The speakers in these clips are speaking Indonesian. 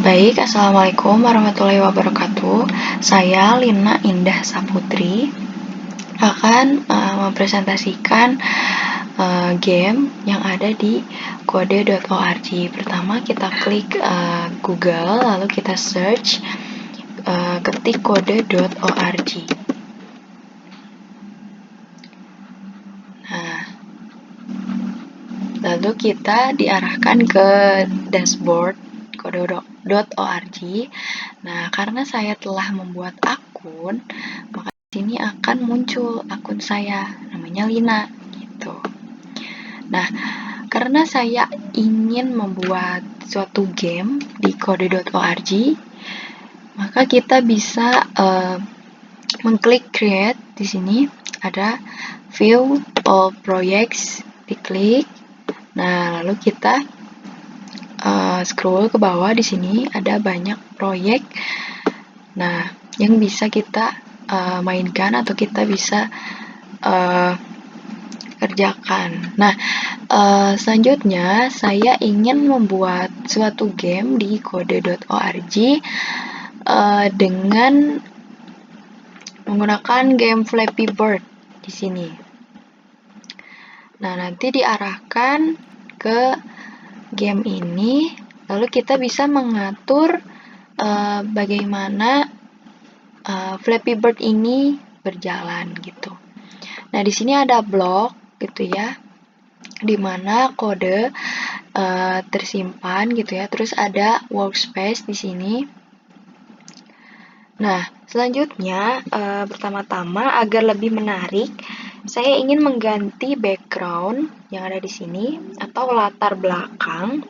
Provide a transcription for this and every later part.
Baik, Assalamualaikum warahmatullahi wabarakatuh. Saya Lina Indah Saputri akan mempresentasikan game yang ada di kode.org. Pertama kita klik Google, lalu kita search, ketik kode.org. Nah, lalu kita diarahkan ke dashboard kode.org. Nah, karena saya telah membuat akun, maka di sini akan muncul akun saya, namanya Lina, gitu. Nah, karena saya ingin membuat suatu game di kode.org, maka kita bisa mengklik create. Di sini ada view all projects, diklik. Nah, lalu kita scroll ke bawah. Di sini ada banyak proyek, nah, yang bisa kita mainkan atau kita bisa kerjakan. Nah, selanjutnya saya ingin membuat suatu game di kode.org dengan menggunakan game Flappy Bird di sini. Nah, nanti diarahkan ke game ini, lalu kita bisa mengatur bagaimana Flappy Bird ini berjalan gitu. Nah, di sini ada blok gitu ya, di mana kode tersimpan gitu ya. Terus ada workspace di sini. Nah, selanjutnya pertama-tama agar lebih menarik, saya ingin mengganti background yang ada di sini atau latar belakang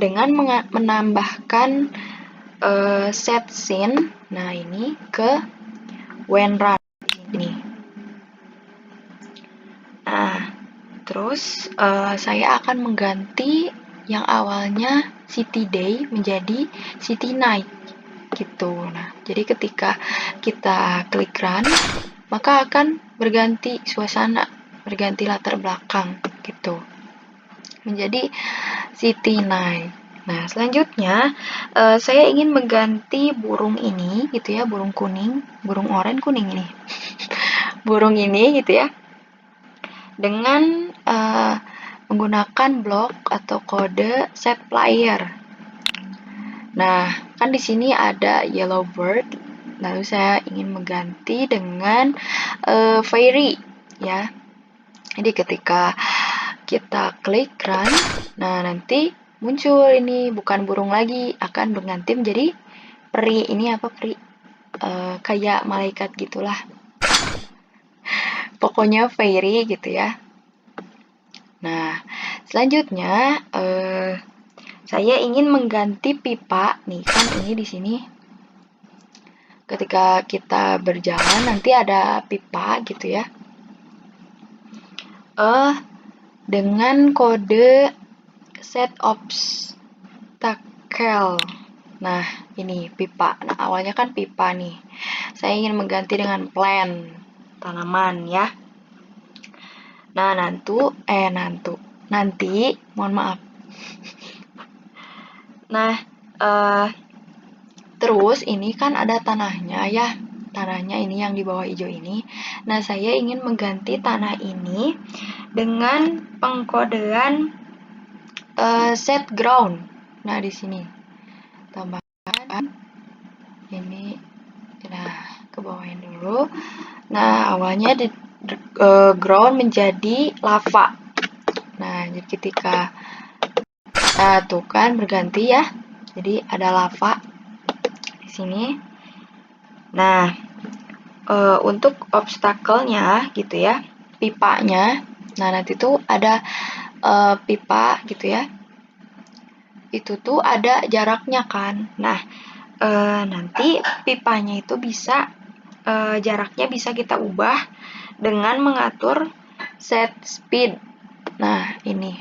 dengan menambahkan set scene. Nah, ini ke when run ini. Nah, terus saya akan mengganti yang awalnya city day menjadi city night gitu. Nah, jadi ketika kita klik run, maka akan berganti suasana, berganti latar belakang gitu, menjadi city night. Nah, selanjutnya saya ingin mengganti burung ini gitu ya, burung kuning, burung oranye kuning ini. Burung ini gitu ya, dengan menggunakan blok atau kode set player. Nah, kan di sini ada yellow bird, lalu saya ingin mengganti dengan fairy ya. Jadi ketika kita klik run, nah nanti muncul ini bukan burung lagi, akan berganti menjadi peri. Ini apa peri? Kayak malaikat gitulah. Pokoknya fairy gitu ya. Nah, selanjutnya saya ingin mengganti pipa. Nih kan ini di sini. Ketika kita berjalan nanti ada pipa gitu ya. Dengan kode set obstacle. Nah, ini pipa. Nah, awalnya kan pipa nih. Saya ingin mengganti dengan plant, tanaman ya. Nah, nanti, mohon maaf. Nah, terus ini kan ada tanahnya ya. Tanahnya ini yang di bawah hijau ini. Nah, saya ingin mengganti tanah ini dengan pengkodean set ground. Nah, di sini tambahkan ini. Nah, ke bawahin dulu. Nah, awalnya di ground menjadi lava. Nah, jadi ketika tuh kan berganti ya. Jadi ada lava di sini. Nah, untuk obstacle-nya gitu ya, pipanya. Nah, nanti tuh ada pipa gitu ya. Itu tuh ada jaraknya kan. Nah, nanti pipanya itu bisa jaraknya bisa kita ubah dengan mengatur set speed. Nah, ini.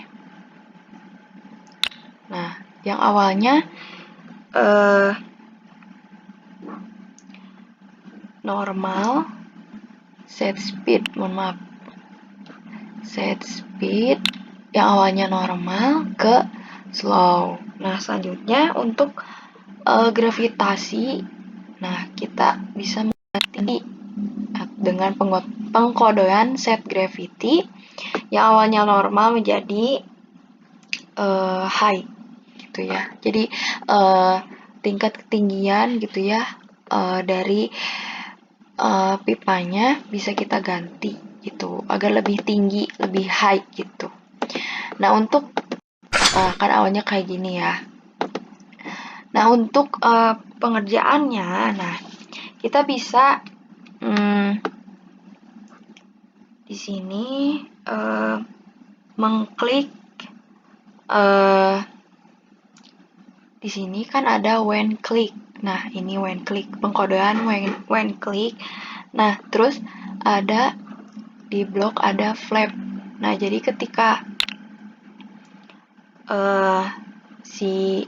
Nah, yang awalnya normal set speed, mohon maaf. Set speed yang awalnya normal ke slow. Nah, selanjutnya untuk gravitasi, nah kita bisa mengganti dengan pengkodean set gravity yang awalnya normal menjadi high gitu ya. Jadi tingkat ketinggian gitu ya dari pipanya bisa kita ganti gitu agar lebih tinggi, lebih high gitu. Nah, untuk kan awalnya kayak gini ya. Nah, untuk pengerjaannya, nah kita bisa di sini mengklik di sini kan ada when click. Nah, ini when click, pengkodean when click. Nah, terus ada di blok ada flap. Nah, jadi ketika si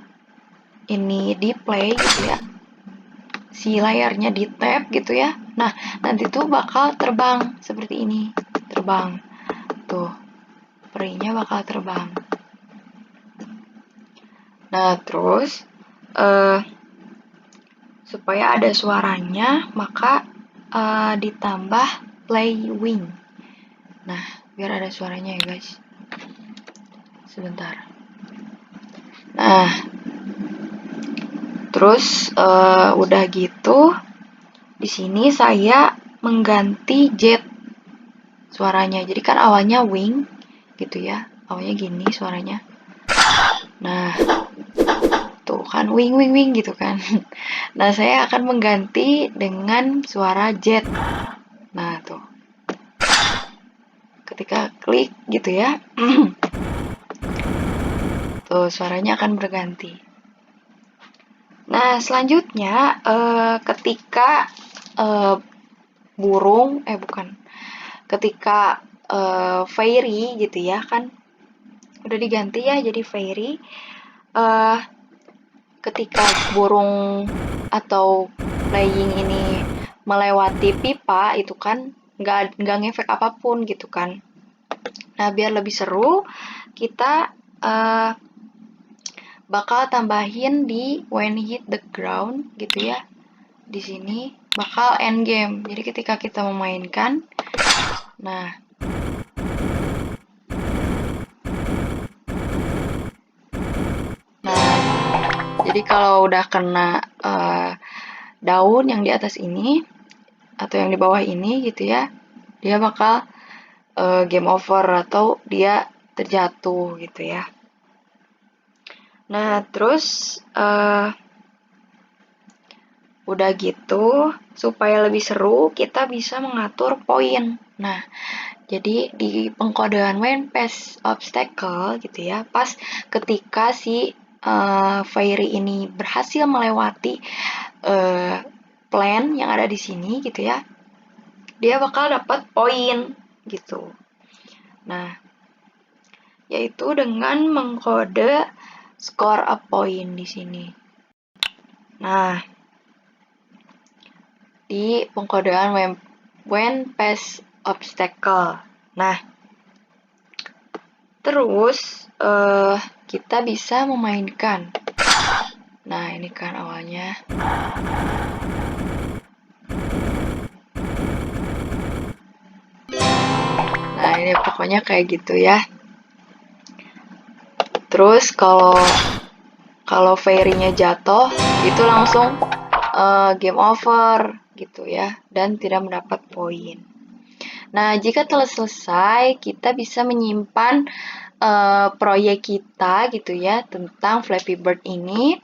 ini di play gitu ya, si layarnya di tap gitu ya, nah nanti tuh bakal terbang seperti ini, terbang tuh, perinya bakal terbang. Nah, terus supaya ada suaranya maka ditambah play wing. Nah, biar ada suaranya ya guys, sebentar. Nah, terus udah gitu di sini saya mengganti jet suaranya. Jadi kan awalnya wing gitu ya, awalnya gini suaranya. Nah, tuh kan wing wing wing gitu kan. Nah, saya akan mengganti dengan suara jet. Nah, tuh. Ketika klik gitu ya. Tuh, suaranya akan berganti. Nah, selanjutnya ketika burung ketika fairy gitu ya kan udah diganti ya jadi fairy. Ketika burung atau playing ini melewati pipa itu kan nggak ngefek apapun gitu kan. Nah, biar lebih seru kita bakal tambahin di when hit the ground gitu ya. Di sini bakal end game. Jadi ketika kita memainkan, nah jadi kalau udah kena daun yang di atas ini atau yang di bawah ini gitu ya, dia bakal game over atau dia terjatuh gitu ya. Nah, terus udah gitu supaya lebih seru kita bisa mengatur poin. Nah, jadi di pengkodean when pass obstacle gitu ya, pas ketika si fairy ini berhasil melewati plan yang ada di sini gitu ya, dia bakal dapat poin gitu. Nah, yaitu dengan mengkode score a point di sini. Nah, di pengkodean when pass obstacle. Nah, terus kita bisa memainkan. Nah, ini kan awalnya. Nah, ini pokoknya kayak gitu ya. Terus kalau fairy-nya jatuh, itu langsung game over gitu ya, dan tidak mendapat poin. Nah, jika telah selesai, kita bisa menyimpan proyek kita gitu ya tentang Flappy Bird ini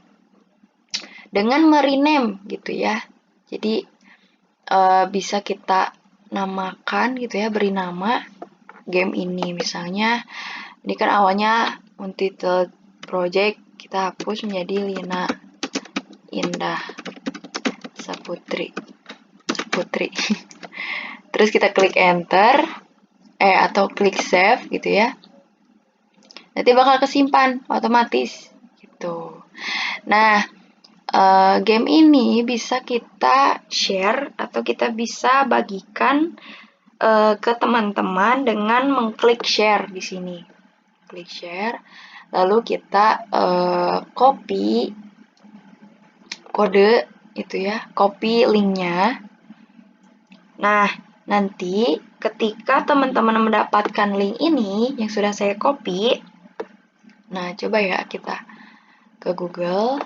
dengan merename gitu ya. Jadi bisa kita namakan gitu ya, beri nama game ini. Misalnya ini kan awalnya Untitled Project, kita hapus menjadi Lina Indah Saputri. Terus kita klik enter atau klik save gitu ya. Nanti bakal kesimpan otomatis gitu. Nah, game ini bisa kita share atau kita bisa bagikan ke teman-teman dengan mengklik share di sini. klik share, lalu kita copy kode itu ya, copy linknya. Nah, nanti ketika teman-teman mendapatkan link ini yang sudah saya copy, nah coba ya kita ke Google,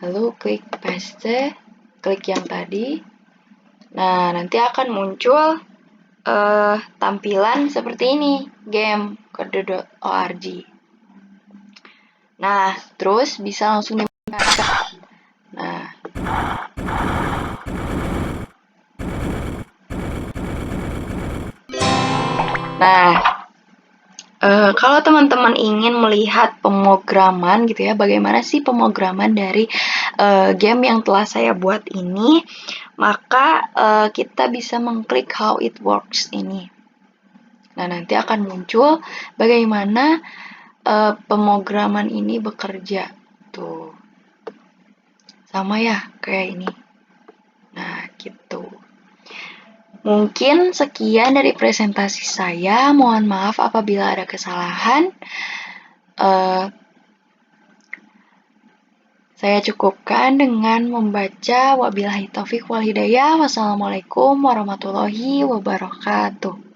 lalu klik paste, klik yang tadi. Nah, nanti akan muncul tampilan seperti ini, game.kode.org. Nah, terus bisa langsung dibaca. Nah, kalau teman-teman ingin melihat pemrograman gitu ya, bagaimana sih pemrograman dari game yang telah saya buat ini, maka kita bisa mengklik how it works ini. Nah, nanti akan muncul bagaimana pemrograman ini bekerja. Tuh. Sama ya, kayak ini. Nah, gitu. Mungkin sekian dari presentasi saya. Mohon maaf apabila ada kesalahan. Saya cukupkan dengan membaca wabillahi taufiq wal hidayah. Wassalamualaikum warahmatullahi wabarakatuh.